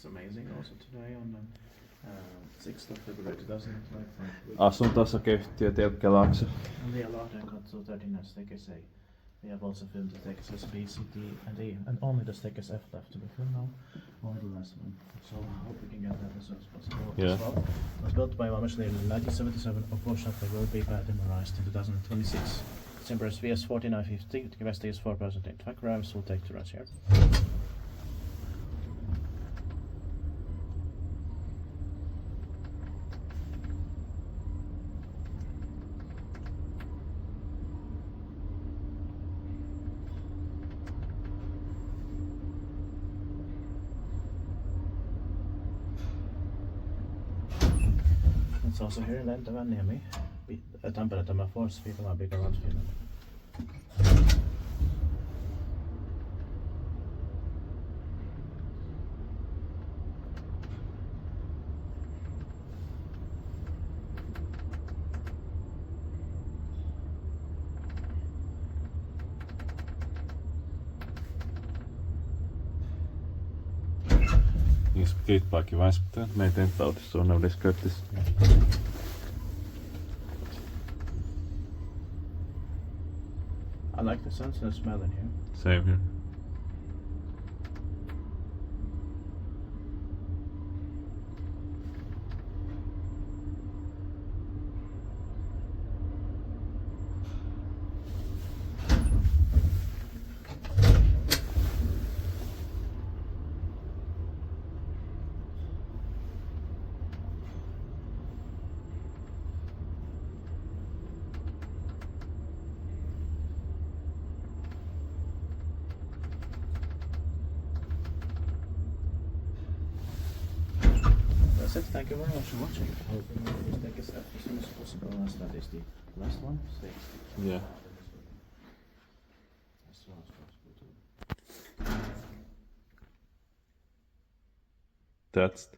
It's amazing also today on the 6th of February 2005. Asuntosakeyhtiö Telkkelakso. Lielahdenkatu 39 stakes A. We have also filmed the stakes S, B, C, D, and E, and only the stakes F left to be filmed now. Only the last one. So I hope we can get that as soon as possible Yeah. as well. It was built by ValmetSchlieren in 1977. Unfortunately, will be demolished in 2026. Timber is VS 4950. The capacity is 4% truck rams will take 2 runs here. It's also here in Lentävänniemi. Tampere tämä force people are big around Finland. Ingen skrytbak i Vaisputeen. Meitä ei tautissa on något skrytis. I like the sense and smell in here. Same here. That's it. Thank you very much for watching. I hope you take us as soon as possible. As that is the last one. Yeah. As soon as possible. That's